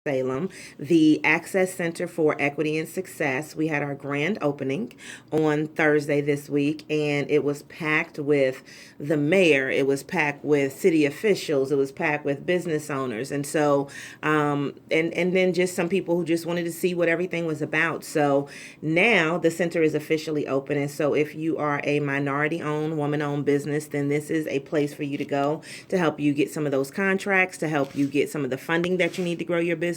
Salem, the Access Center for Equity and Success. We had our grand opening on Thursday this week, and it was packed with the mayor. It was packed with city officials. It was packed with business owners, and so, and then just some people who just wanted to see what everything was about. So now the center is officially open, and so if you are a minority-owned, woman-owned business, then this is a place for you to go to help you get some of those contracts, to help you get some of the funding that you need to grow your business.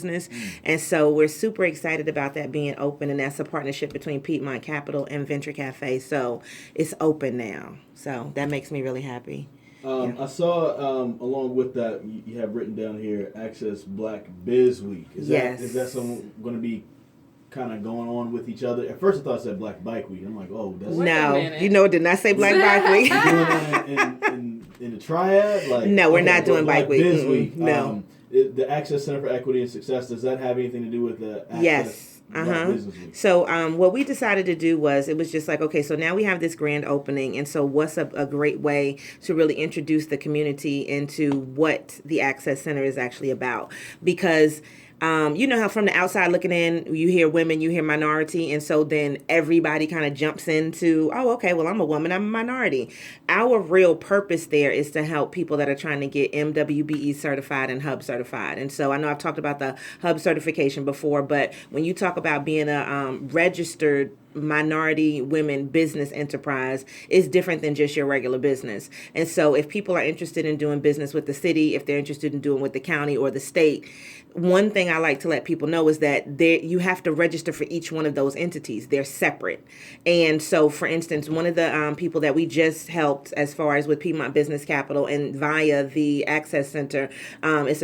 And so we're super excited about that being open, and that's a partnership between Piedmont Capital and Venture Cafe. So it's open now. So that makes me really happy. I saw along with that you have written down here Access Black Biz Week. Yes. Is that something going to be kind of going on with each other? At first I thought it said Black Bike Week. I'm like, oh, that's Wait no, you know, did not say Black Bike Week. You're doing that in the triad? Like, no, we're not doing Bike Week. Biz Week. No. The Access Center for Equity and Success, does that have anything to do with the Access? Yes. So what we decided to do was, it was just like, okay, so now we have this grand opening, and so what's a great way to really introduce the community into what the Access Center is actually about? Because you know how from the outside looking in, you hear women, you hear minority, and so then everybody kind of jumps into, oh, okay, well, I'm a woman, I'm a minority. Our real purpose there is to help people that are trying to get MWBE certified and Hub certified. And so I know I've talked about the Hub certification before, but when you talk about being a registered minority women business enterprise, is different than just your regular business. And so if people are interested in doing business with the city, if they're interested in doing with the county or the state, one thing I like to let people know is that you have to register for each one of those entities. They're separate. And so, for instance, one of the people that we just helped as far as with Piedmont Business Capital and via the Access Center, it's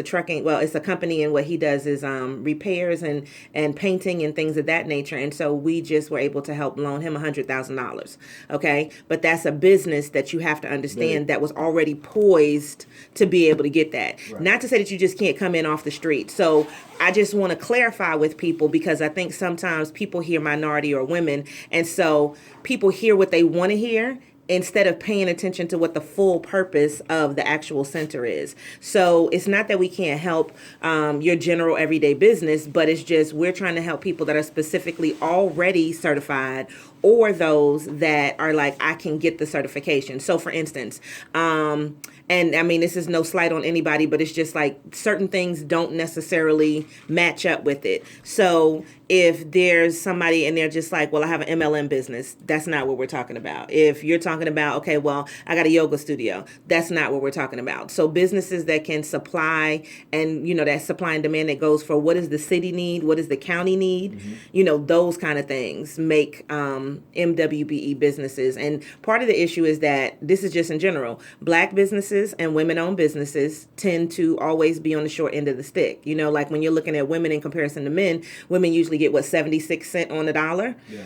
a company, and what he does is repairs and painting and things of that nature. And so we just were able to help loan him $100,000. Okay. But that's a business that you have to understand that was already poised to be able to get that. Right. Not to say that you just can't come in off the street. So I just want to clarify with people, because I think sometimes people hear minority or women, and so people hear what they want to hear instead of paying attention to what the full purpose of the actual center is. So it's not that we can't help your general everyday business, but it's just we're trying to help people that are specifically already certified, or those that are like, I can get the certification. So for instance, and I mean, this is no slight on anybody, but it's just like certain things don't necessarily match up with it. So if there's somebody and they're just like, well, I have an MLM business, that's not what we're talking about. If you're talking about, okay, well, I got a yoga studio, that's not what we're talking about. So businesses that can supply, and, you know, that supply and demand that goes for what does the city need, what does the county need, you know, those kind of things make MWBE businesses. And part of the issue is that this is just in general, Black businesses and women-owned businesses tend to always be on the short end of the stick. You know, like when you're looking at women in comparison to men, women usually get 76 cents on the dollar. Yeah.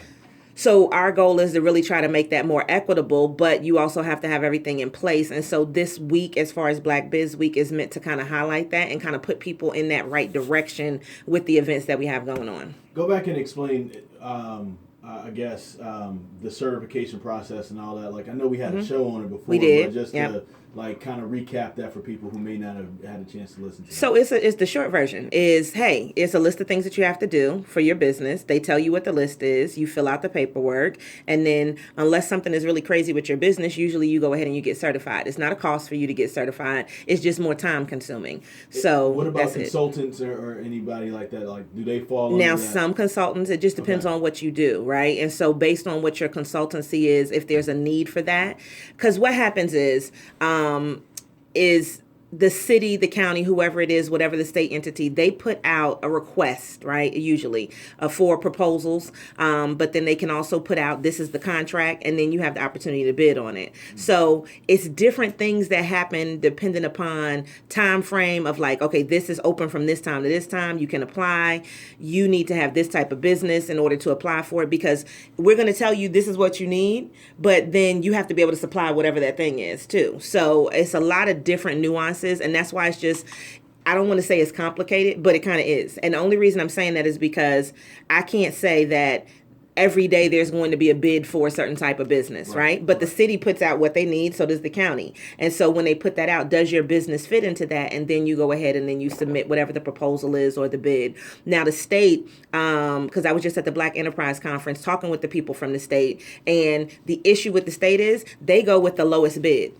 So our goal is to really try to make that more equitable, but you also have to have everything in place. And so this week, as far as Black Biz Week, is meant to kind of highlight that and kind of put people in that right direction with the events that we have going on. Go back and explain, I guess, the certification process and all that. Like, I know we had a show on it before. We did. But just to like kind of recap that for people who may not have had a chance to listen to it. So it's the short version is, hey, it's a list of things that you have to do for your business. They tell you what the list is. You fill out the paperwork. And then unless something is really crazy with your business, usually you go ahead and you get certified. It's not a cost for you to get certified. It's just more time consuming. So what about consultants or anybody like that? Like, do they fall under now, that? some consultants, it just depends on what you do, right? And so based on what your consultancy is, if there's a need for that, because what happens is the city, the county, whoever it is, whatever the state entity, they put out a request, right, usually for proposals. But then they can also put out, this is the contract, and then you have the opportunity to bid on it. Mm-hmm. So it's different things that happen depending upon time frame of like, okay, this is open from this time to this time. You can apply. You need to have this type of business in order to apply for it, because we're going to tell you this is what you need, but then you have to be able to supply whatever that thing is too. So it's a lot of different nuances. And that's why it's just, I don't want to say it's complicated, but it kind of is. And the only reason I'm saying that is because I can't say that every day there's going to be a bid for a certain type of business, right? But the city puts out what they need, so does the county. And so when they put that out, does your business fit into that? And then you go ahead and then you submit whatever the proposal is or the bid. Now the state, because I was just at the Black Enterprise Conference talking with the people from the state, and the issue with the state is they go with the lowest bid.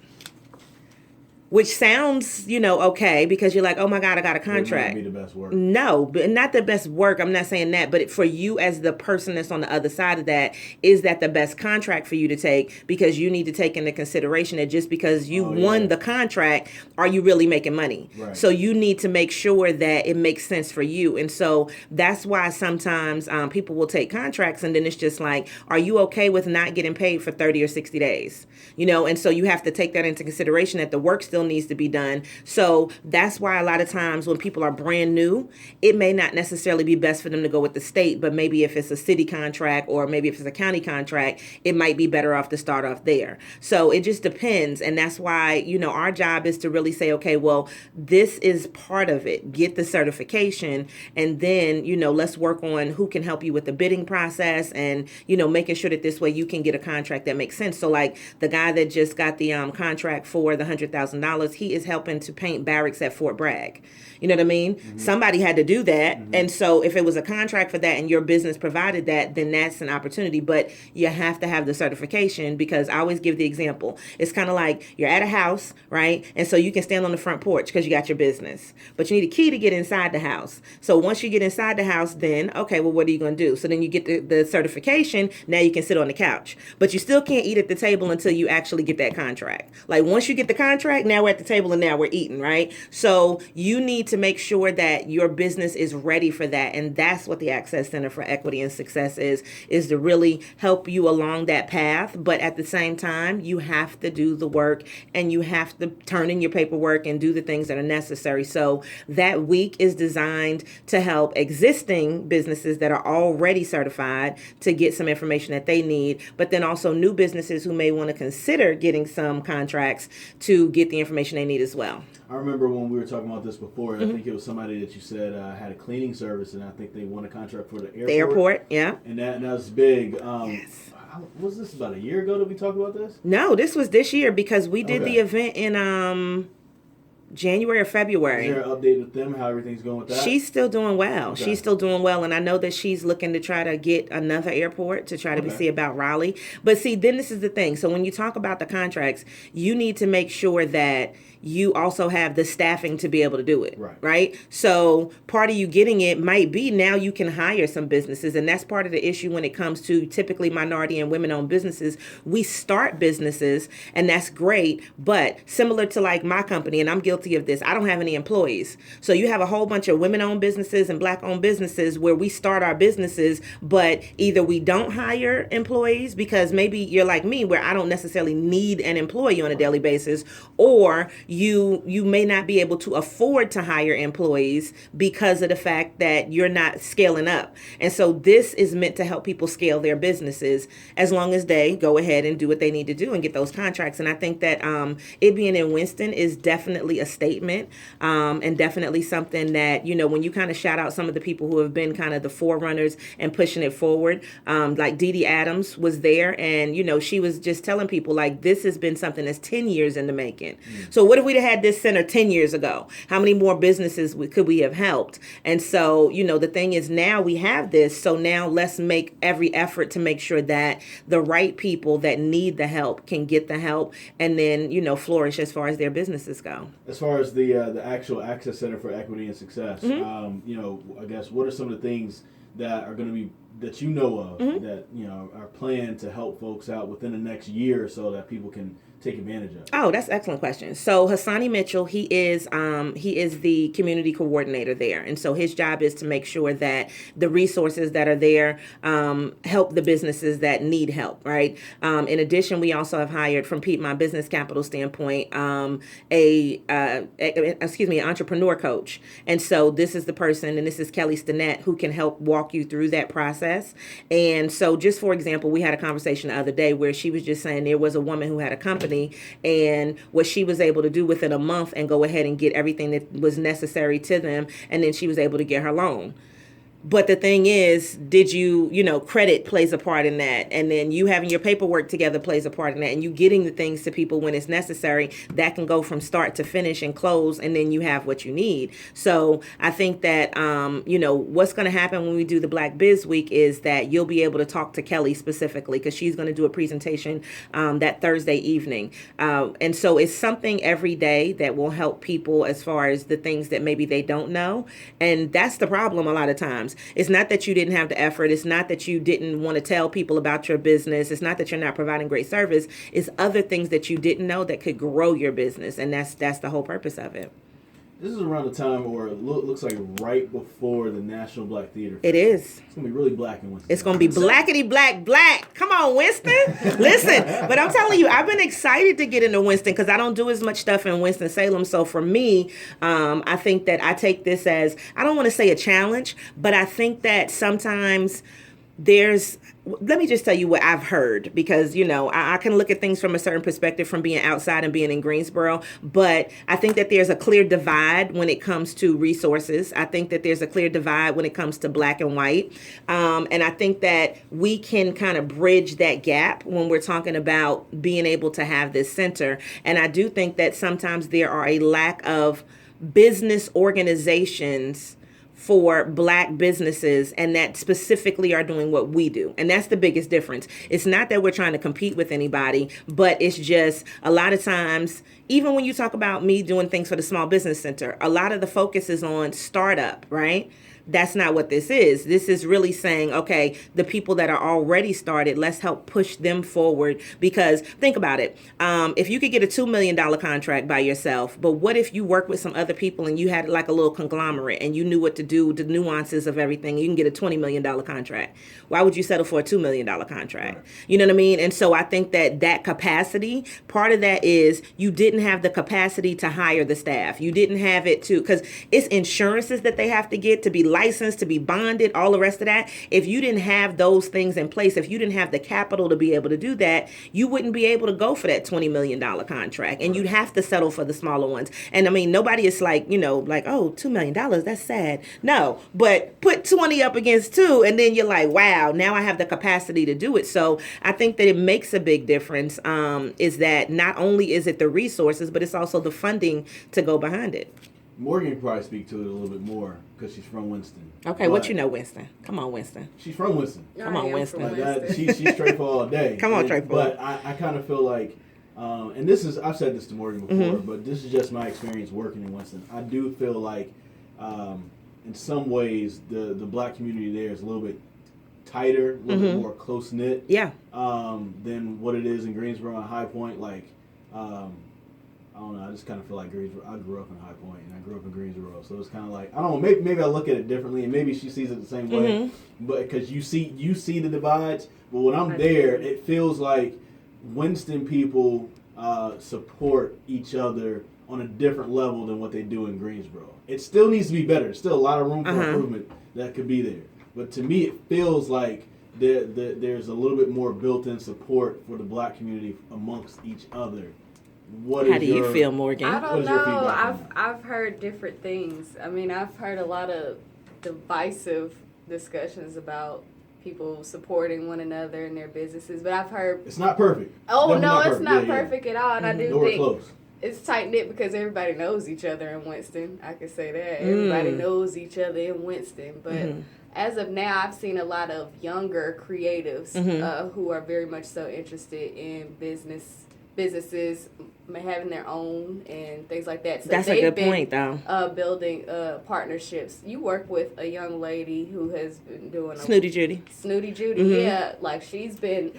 Which sounds, okay, because you're like, oh my God, I got a contract. It might be the best work. No, but not the best work. I'm not saying that, but for you as the person that's on the other side of that, is that the best contract for you to take? Because you need to take into consideration that just because you won the contract, are you really making money? Right. So you need to make sure that it makes sense for you. And so that's why sometimes people will take contracts and then it's just like, are you okay with not getting paid for 30 or 60 days? And so you have to take that into consideration that the work still needs to be done. So that's why a lot of times when people are brand new, it may not necessarily be best for them to go with the state, but maybe if it's a city contract or maybe if it's a county contract, it might be better off to start off there. So it just depends. And that's why, our job is to really say, okay, well, this is part of it. Get the certification. And then, let's work on who can help you with the bidding process and, making sure that this way you can get a contract that makes sense. So like the guy that just got the contract for the $100,000, he is helping to paint barracks at Fort Bragg. You know what I mean? Mm-hmm. Somebody had to do that. Mm-hmm. And so if it was a contract for that and your business provided that, then that's an opportunity. But you have to have the certification, because I always give the example. It's kind of like you're at a house, right? And so you can stand on the front porch because you got your business. But you need a key to get inside the house. So once you get inside the house, then, okay, well, what are you going to do? So then you get the certification. Now you can sit on the couch. But you still can't eat at the table until you actually get that contract. Like once you get the contract, now we're at the table and now we're eating, right? So you need to make sure that your business is ready for that. And that's what the Access Center for Equity and Success is to really help you along that path. But at the same time, you have to do the work and you have to turn in your paperwork and do the things that are necessary. So that week is designed to help existing businesses that are already certified to get some information that they need, but then also new businesses who may want to consider getting some contracts to get the information they need as well. I remember when we were talking about this before, I think it was somebody that you said had a cleaning service, and I think they won a contract for the airport. The airport, yeah. And that was big. Yes. Was this about a year ago that we talked about this? No, this was this year because we did the event in January or February. Is there an update with them, how everything's going with that? She's still doing well. Okay. She's still doing well. And I know that she's looking to try to get another airport to try to see about Raleigh. But see, then this is the thing. So when you talk about the contracts, you need to make sure that you also have the staffing to be able to do it, right? So part of you getting it might be now you can hire some businesses. And that's part of the issue when it comes to typically minority and women-owned businesses. We start businesses, and that's great. But similar to like my company, and I'm guilty of this, I don't have any employees. So you have a whole bunch of women-owned businesses and black-owned businesses where we start our businesses, but either we don't hire employees because maybe you're like me where I don't necessarily need an employee on a daily basis, or you may not be able to afford to hire employees because of the fact that you're not scaling up. And so this is meant to help people scale their businesses as long as they go ahead and do what they need to do and get those contracts. And I think that it being in Winston is definitely a statement, and definitely something that, when you kind of shout out some of the people who have been kind of the forerunners and pushing it forward, like Dee Dee Adams was there, and, she was just telling people like this has been something that's 10 years in the making. So what if we'd have had this center 10 years ago? How many more businesses could we have helped? And so, the thing is now we have this. So now let's make every effort to make sure that the right people that need the help can get the help and then, flourish as far as their businesses go. As far as the actual Access Center for Equity and Success, I guess what are some of the things that are going to be that you know of that are planned to help folks out within the next year or so that people can take advantage of? Oh, that's an excellent question. So Hassani Mitchell, he is the community coordinator there. And so his job is to make sure that the resources that are there help the businesses that need help, right? In addition, we also have hired from My Business Capital standpoint, an entrepreneur coach. And so this is the person, and this is Kelly Stinnett, who can help walk you through that process. And so just for example, we had a conversation the other day where she was just saying there was a woman who had a company, and what she was able to do within a month and go ahead and get everything that was necessary to them, and then she was able to get her loan. But the thing is, did you, credit plays a part in that. And then you having your paperwork together plays a part in that. And you getting the things to people when it's necessary, that can go from start to finish and close. And then you have what you need. So I think that, what's going to happen when we do the Black Biz Week is that you'll be able to talk to Kelly specifically, because she's going to do a presentation that Thursday evening. And so it's something every day that will help people as far as the things that maybe they don't know. And that's the problem a lot of times. It's not that you didn't have the effort. It's not that you didn't want to tell people about your business. It's not that you're not providing great service. It's other things that you didn't know that could grow your business. And that's the whole purpose of it. This is around the time where it looks like right before the National Black Theater Fest. It is. It's going to be really black in Winston. It's going to be blackety black. Come on, Winston. Listen, but I'm telling you, I've been excited to get into Winston because I don't do as much stuff in Winston-Salem. So for me, I think that I take this as, I don't want to say a challenge, but I think that sometimes let me just tell you what I've heard, because, I can look at things from a certain perspective from being outside and being in Greensboro, but I think that there's a clear divide when it comes to resources. I think that there's a clear divide when it comes to black and white. And I think that we can kind of bridge that gap when we're talking about being able to have this center. And I do think that sometimes there are a lack of business organizations for black businesses, and that specifically are doing what we do. And that's the biggest difference. It's not that we're trying to compete with anybody, but it's just a lot of times, even when you talk about me doing things for the Small Business Center, a lot of the focus is on startup, right? That's not what this is. This is really saying, okay, the people that are already started, let's help push them forward. Because think about it. If you could get a $2 million contract by yourself, but what if you work with some other people and you had like a little conglomerate and you knew what to do, the nuances of everything, you can get a $20 million contract. Why would you settle for a $2 million contract? Right. You know what I mean? And so I think that capacity, part of that is you didn't have the capacity to hire the staff. You didn't have it to, because it's insurances that they have to get to be licensed, to be bonded, all the rest of that. If you didn't have those things in place, if you didn't have the capital to be able to do that, you wouldn't be able to go for that $20 million contract. And you'd have to settle for the smaller ones. And I mean, nobody is like, oh, $2 million, that's sad. No, but put 20 up against 2, and then you're like, wow, now I have the capacity to do it. So I think that it makes a big difference, is that not only is it the resources, but it's also the funding to go behind it. Morgan can probably speak to it a little bit more because she's from Winston. Okay, what you know, Winston? Come on, Winston. She's from Winston. Come on, Winston. Like that, she's straight for all day. Come on, straight for. But I kind of feel like, and I've said this to Morgan before, but this is just my experience working in Winston. I do feel like, in some ways, the black community there is a little bit tighter, a little bit more close knit. Yeah. Than what it is in Greensboro and High Point. Like, I don't know. I just kind of feel like Greensboro. I grew up in High Point and I grew up in Greensboro, so it's kind of like, I don't know. Maybe I look at it differently, and maybe she sees it the same way. But because you see the divides, but when I'm there, it feels like Winston people support each other on a different level than what they do in Greensboro. It still needs to be better. There's still a lot of room for improvement that could be there. But to me, it feels like there's a little bit more built-in support for the black community amongst each other. How do you feel, Morgan? I don't know. I've heard different things. I mean, I've heard a lot of divisive discussions about people supporting one another in their businesses, but I've heard it's not perfect. Oh, no, it's not perfect at all, and I do think close. It's tight knit because everybody knows each other in Winston. I can say that everybody knows each other in Winston, but. As of now, I've seen a lot of younger creatives who are very much so interested in businesses having their own and things like that. So that's a good point, though. Building partnerships. You work with a young lady who has been doing Snooty Judy, yeah. Like, she's been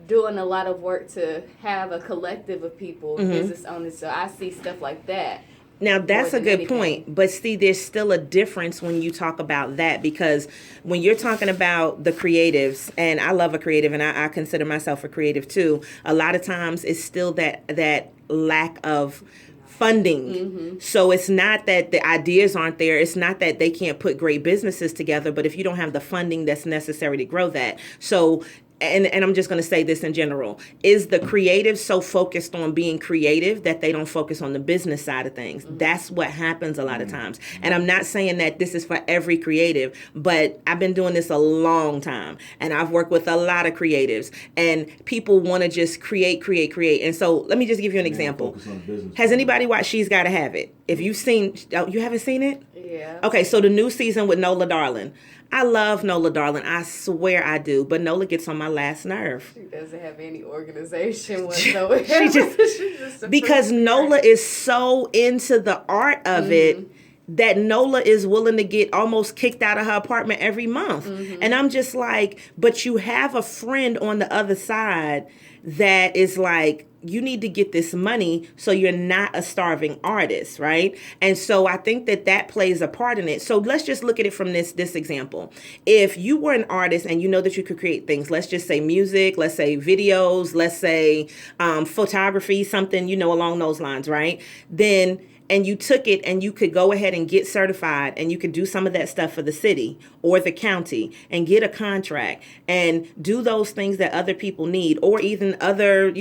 doing a lot of work to have a collective of people, business owners. So I see stuff like that. Now, that's a good point. But see, there's still a difference when you talk about that, because when you're talking about the creatives, and I love a creative, and I consider myself a creative too, a lot of times it's still that lack of funding. So it's not that the ideas aren't there. It's not that they can't put great businesses together, but if you don't have the funding that's necessary to grow that. So and I'm just going to say this in general, is the creative so focused on being creative that they don't focus on the business side of things. That's what happens a lot of times. And I'm not saying that this is for every creative, but I've been doing this a long time, and I've worked with a lot of creatives, and people want to just create. And so let me just give you an example. Focus on business. Has anybody watched She's Gotta Have It? If you've seen, you haven't seen it? Yeah. Okay, so the new season with Nola Darling. I love Nola Darling. I swear I do. But Nola gets on my last nerve. She doesn't have any organization whatsoever. She's just because Nola is so into the art of it that Nola is willing to get almost kicked out of her apartment every month. And I'm just like, but you have a friend on the other side that is like, you need to get this money so you're not a starving artist, right? And so I think that plays a part in it. So let's just look at it from this example. If you were an artist and you know that you could create things, let's just say music, let's say videos, let's say photography, something, along those lines, right? And you took it and you could go ahead and get certified and you could do some of that stuff for the city or the county and get a contract and do those things that other people need, or even other,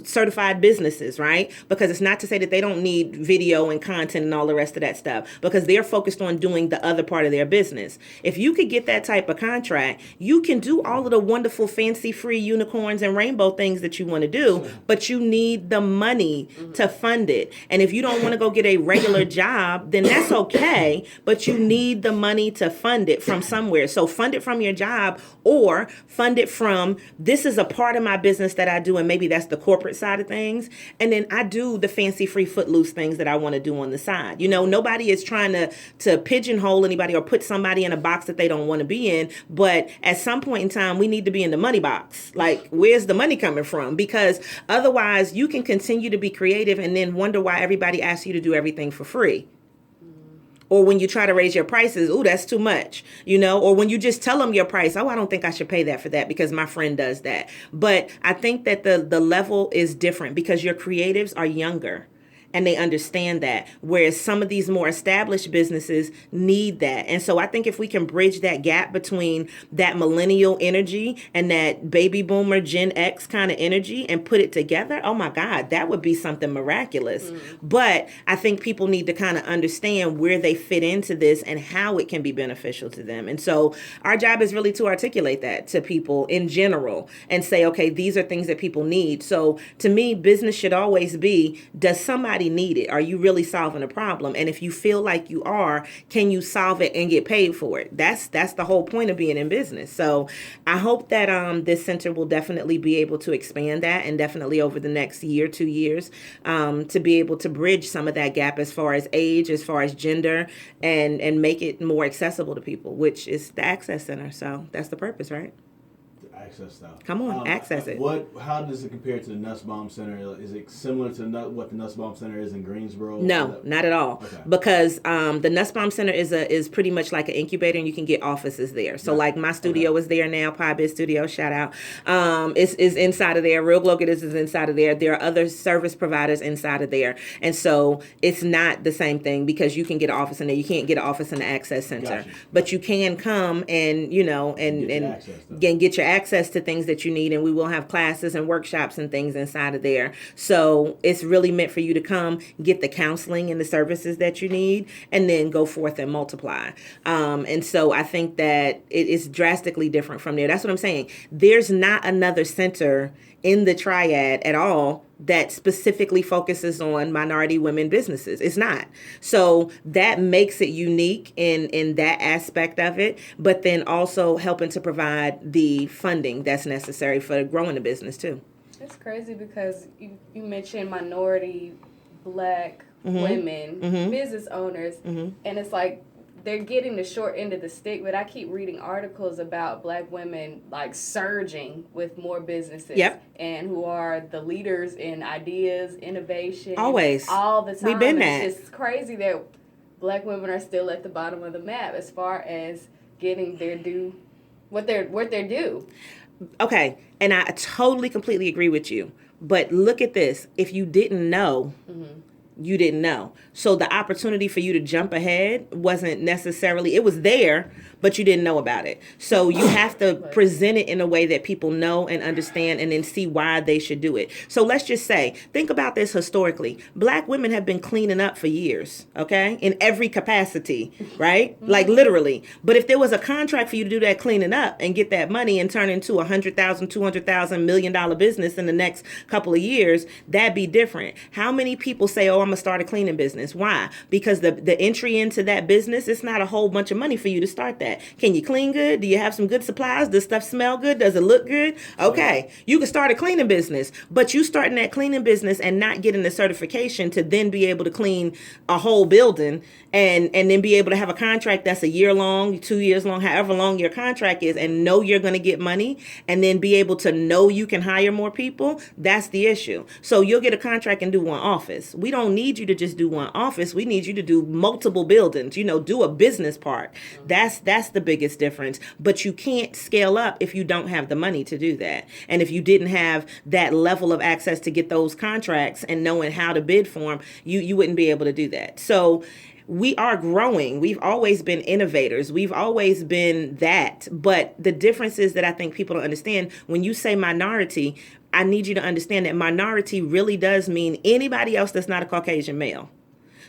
certified businesses, right? Because it's not to say that they don't need video and content and all the rest of that stuff, because they're focused on doing the other part of their business. If you could get that type of contract, you can do all of the wonderful, fancy, free unicorns and rainbow things that you want to do, but you need the money to fund it. And if you don't want to go get a regular job, then that's okay, but you need the money to fund it from somewhere. So fund it from your job, or fund it from, this is a part of my business that I do, and maybe that's the corporate side of things, and then I do the fancy free footloose things that I want to do on the side. Nobody is trying to pigeonhole anybody or put somebody in a box that they don't want to be in, but at some point in time we need to be in the money box. Like, where's the money coming from? Because otherwise you can continue to be creative and then wonder why everybody asks you to do everything for free. Or when you try to raise your prices, ooh, that's too much, or when you just tell them your price, oh, I don't think I should pay that for that because my friend does that. But I think that the level is different because your creatives are younger and they understand that, whereas some of these more established businesses need that. And so I think if we can bridge that gap between that millennial energy and that baby boomer Gen X kind of energy and put it together, oh my God, that would be something miraculous. But I think people need to kind of understand where they fit into this and how it can be beneficial to them. And so our job is really to articulate that to people in general and say, okay, these are things that people need. So to me, business should always be, does somebody need it? Are you really solving a problem? And if you feel like you are, can you solve it and get paid for it? That's the whole point of being in business. So I hope that this center will definitely be able to expand that, and definitely over the next year, 2 years, to be able to bridge some of that gap as far as age, as far as gender, and make it more accessible to people, which is the Access Center. So that's the purpose, right? Access stuff. Come on, access it. How does it compare to the Nussbaum Center? Is it similar to what the Nussbaum Center is in Greensboro? No, not at all. Okay. Because the Nussbaum Center is pretty much like an incubator, and you can get offices there. So like my studio is there now, Pie Biz Studio, shout out. Is inside of there. Real Glow Getters is inside of there. There are other service providers inside of there, and so it's not the same thing because you can get an office in there. You can't get an office in the Access Center, but you can come and get your access to things that you need, and we will have classes and workshops and things inside of there. So it's really meant for you to come get the counseling and the services that you need, and then go forth and multiply. And so I think that it is drastically different from there. That's what I'm saying. There's not another center in the triad at all that specifically focuses on minority women businesses. It's not. So that makes it unique in that aspect of it, but then also helping to provide the funding that's necessary for growing the business too. It's crazy because you mentioned minority Black women, business owners, and it's like they're getting the short end of the stick, but I keep reading articles about Black women like surging with more businesses, and who are the leaders in ideas, innovation, always, all the time. We've been that. It's just crazy that Black women are still at the bottom of the map as far as getting their due, what they're due. Okay, and I totally, completely agree with you. But look at this. If you didn't know, you didn't know. So the opportunity for you to jump ahead wasn't necessarily, it was there, but you didn't know about it. So you have to present it in a way that people know and understand and then see why they should do it. So let's just say, think about this historically. Black women have been cleaning up for years, okay? In every capacity, right? Like literally. But if there was a contract for you to do that cleaning up and get that money and turn into $100,000, $200,000, $1 million business in the next couple of years, that'd be different. How many people say, oh, I'm gonna start a cleaning business? Why? Because the entry into that business, it's not a whole bunch of money for you to start that. Can you clean good? Do you have some good supplies? Does stuff smell good? Does it look good? Okay, you can start a cleaning business, but you starting that cleaning business and not getting the certification to then be able to clean a whole building and then be able to have a contract that's a year long, 2 years long, however long your contract is, and know you're going to get money, and then be able to know you can hire more people, that's the issue. So you'll get a contract and do one office. We don't need you to just do one office. We need you to do multiple buildings, do a business park. That's the biggest difference. But you can't scale up if you don't have the money to do that. And if you didn't have that level of access to get those contracts and knowing how to bid for them, you wouldn't be able to do that. So we are growing. We've always been innovators. We've always been that. But the difference is that I think people don't understand. When you say minority, I need you to understand that minority really does mean anybody else that's not a Caucasian male.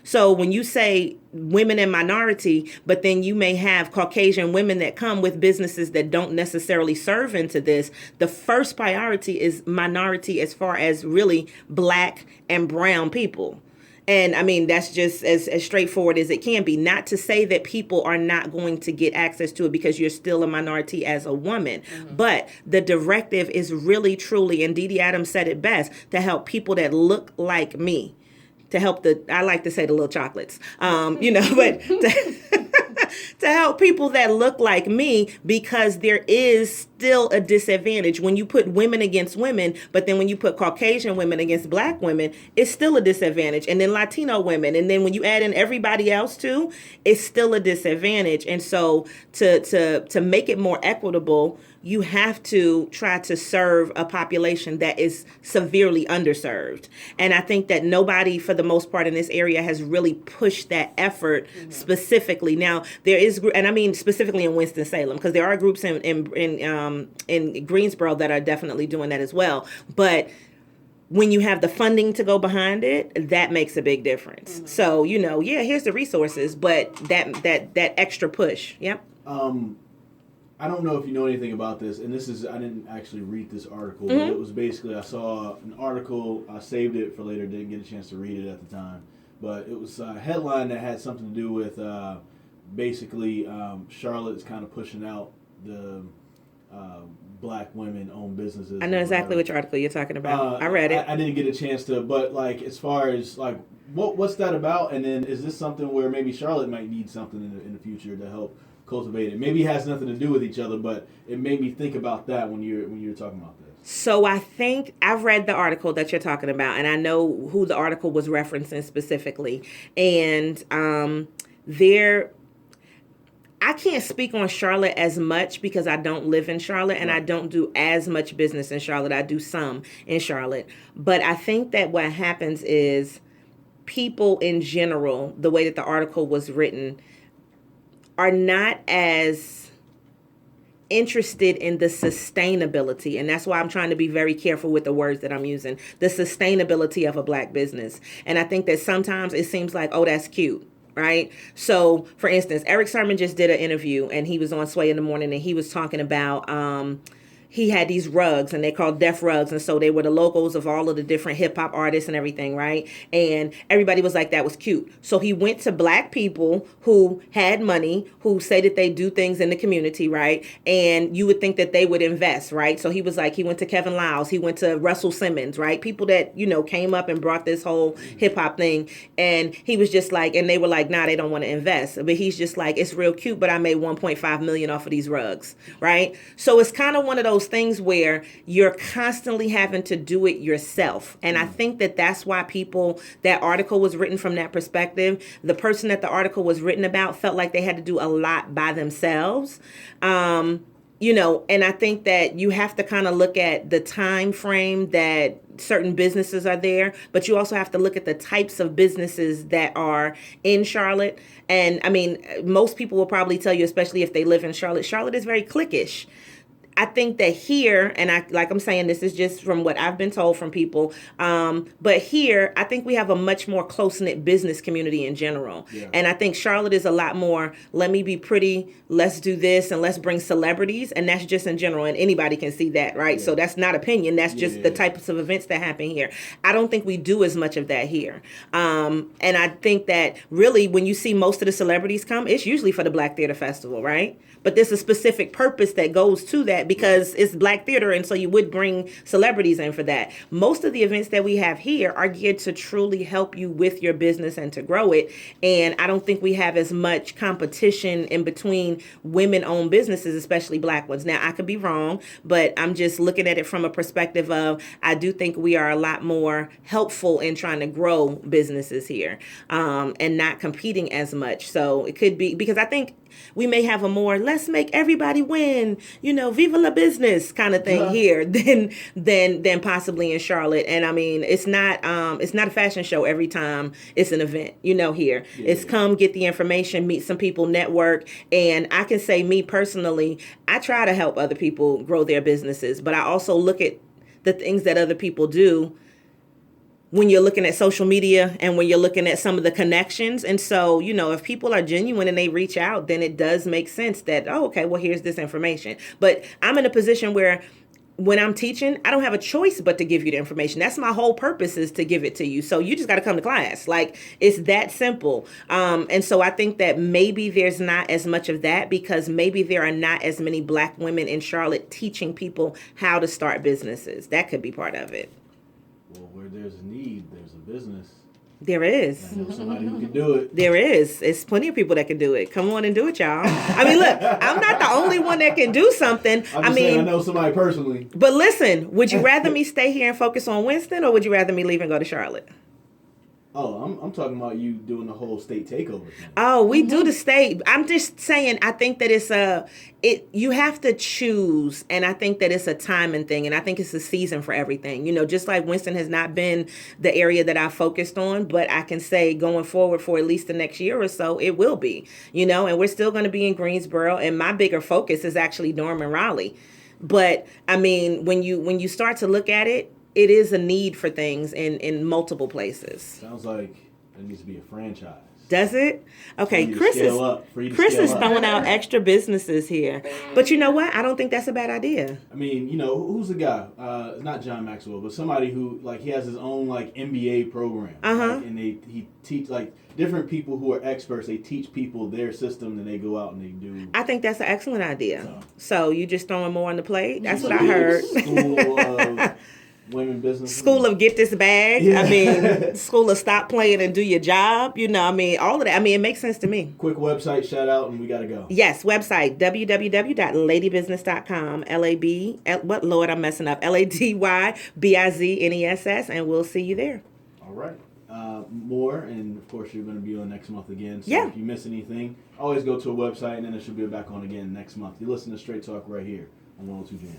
So when you say women and minority, but then you may have Caucasian women that come with businesses that don't necessarily serve into this, the first priority is minority as far as really Black and brown people. And I mean, that's just as straightforward as it can be. Not to say that people are not going to get access to it because you're still a minority as a woman. Mm-hmm. But the directive is really, truly, and Dee Adams said it best, to help people that look like me. To help I like to say the little chocolates, but to help people that look like me, because there is still a disadvantage when you put women against women, but then when you put Caucasian women against Black women, it's still a disadvantage. And then Latino women. And then when you add in everybody else too, it's still a disadvantage. And so to make it more equitable, you have to try to serve a population that is severely underserved. And I think that nobody, for the most part in this area, has really pushed that effort specifically. Now, there is, and I mean specifically in Winston-Salem, because there are groups in Greensboro that are definitely doing that as well. But when you have the funding to go behind it, that makes a big difference. So, here's the resources, but that extra push. Yep. I don't know if you know anything about this, and I didn't actually read this article, but it was basically, I saw an article, I saved it for later, didn't get a chance to read it at the time, but it was a headline that had something to do with basically Charlotte is kind of pushing out the Black women-owned businesses. I know exactly which article you're talking about. I read it. I didn't get a chance to, but like as far as like what's that about, and then is this something where maybe Charlotte might need something in the future to help cultivate it? Maybe it has nothing to do with each other, but it made me think about that when you're talking about this. So I think I've read the article that you're talking about, and I know who the article was referencing specifically. And I can't speak on Charlotte as much because I don't live in Charlotte and I don't do as much business in Charlotte. I do some in Charlotte. But I think that what happens is people in general, the way that the article was written, are not as interested in the sustainability. And that's why I'm trying to be very careful with the words that I'm using. The sustainability of a Black business. And I think that sometimes it seems like, oh, that's cute. Right. So, for instance, Eric Sermon just did an interview and he was on Sway in the Morning and he was talking about he had these rugs and they called deaf rugs. And so they were the logos of all of the different hip hop artists and everything. Right. And everybody was like, that was cute. So he went to Black people who had money, who say that they do things in the community. Right. And you would think that they would invest. Right. So he was like, he went to Kevin Liles, he went to Russell Simmons. Right. People that, came up and brought this whole hip hop thing. And he was just like, and they were like, nah, they don't want to invest. But he's just like, it's real cute, but I made $1.5 million off of these rugs. Right. So it's kind of one of those things where you're constantly having to do it yourself. And I think that that's why that article was written from that perspective. The person that the article was written about felt like they had to do a lot by themselves. you know, and I think that you have to kind of look at the time frame that certain businesses are there, but you also have to look at the types of businesses that are in Charlotte. And I mean, most people will probably tell you, especially if they live in Charlotte, Charlotte is very cliquish. I think that here, and I'm saying, this is just from what I've been told from people, but here, I think we have a much more close-knit business community in general. Yeah. And I think Charlotte is a lot more, let me be pretty, let's do this, and let's bring celebrities, and that's just in general, and anybody can see that, right? Yeah. So that's not opinion, that's just the types of events that happen here. I don't think we do as much of that here. And I think that really, when you see most of the celebrities come, it's usually for the Black Theater Festival, right? But there's a specific purpose that goes to that because it's Black theater, and so you would bring celebrities in for that. Most of the events that we have here are geared to truly help you with your business and to grow it. And I don't think we have as much competition in between women-owned businesses, especially Black ones. Now, I could be wrong, but I'm just looking at it from a perspective of I do think we are a lot more helpful in trying to grow businesses here and not competing as much. So it could be because I think we may have a more let's make everybody win, you know, viva la business kind of thing here than possibly in Charlotte. And I mean, it's not a fashion show every time it's an event, you know, here. Yeah. It's come get the information, meet some people, network. And I can say me personally, I try to help other people grow their businesses, but I also look at the things that other people do when you're looking at social media and when you're looking at some of the connections. And so, you know, if people are genuine and they reach out, then it does make sense that, oh, okay, well, here's this information. But I'm in a position where when I'm teaching, I don't have a choice but to give you the information. That's my whole purpose, is to give it to you. So you just got to come to class. Like, it's that simple. And so I think that maybe there's not as much of that because maybe there are not as many Black women in Charlotte teaching people how to start businesses. That could be part of it. Well, where there's a need, there's a business. There is. I know somebody who can do it. There is. It's plenty of people that can do it. Come on and do it, y'all. I mean, look, I'm not the only one that can do something. I'm saying I know somebody personally. But listen, would you rather me stay here and focus on Winston, or would you rather me leave and go to Charlotte? Oh, I'm talking about you doing the whole state takeover thing. Oh, we do the state. I'm just saying, I think that you have to choose, and I think that it's a timing thing, and I think it's a season for everything. You know, just like Winston has not been the area that I focused on, but I can say going forward for at least the next year or so, it will be, you know, and we're still going to be in Greensboro, and my bigger focus is actually Durham and Raleigh. But I mean, when you start to look at it, it is a need for things in multiple places. Sounds like there needs to be a franchise. Does it? Okay, Chris is throwing out extra businesses here. But you know what? I don't think that's a bad idea. I mean, you know, who's the guy? Not John Maxwell, but somebody who, like, he has his own, like, MBA program. Like, and he teach, like, different people who are experts. They teach people their system, and they go out and they do. I think that's an excellent idea. So you just throwing more on the plate? That's what I heard. School of women business. School of get this bag. Yeah. I mean, school of stop playing and do your job. You know, I mean, all of that. I mean, it makes sense to me. Quick website shout out, and we got to go. Yes, website, www.ladybusiness.com. I'm messing up. LADYBIZNESS, and we'll see you there. All right. More, and of course, you're going to be on next month again. So if you miss anything, always go to a website, and then it should be back on again next month. You listen to Straight Talk right here on 102 Jam.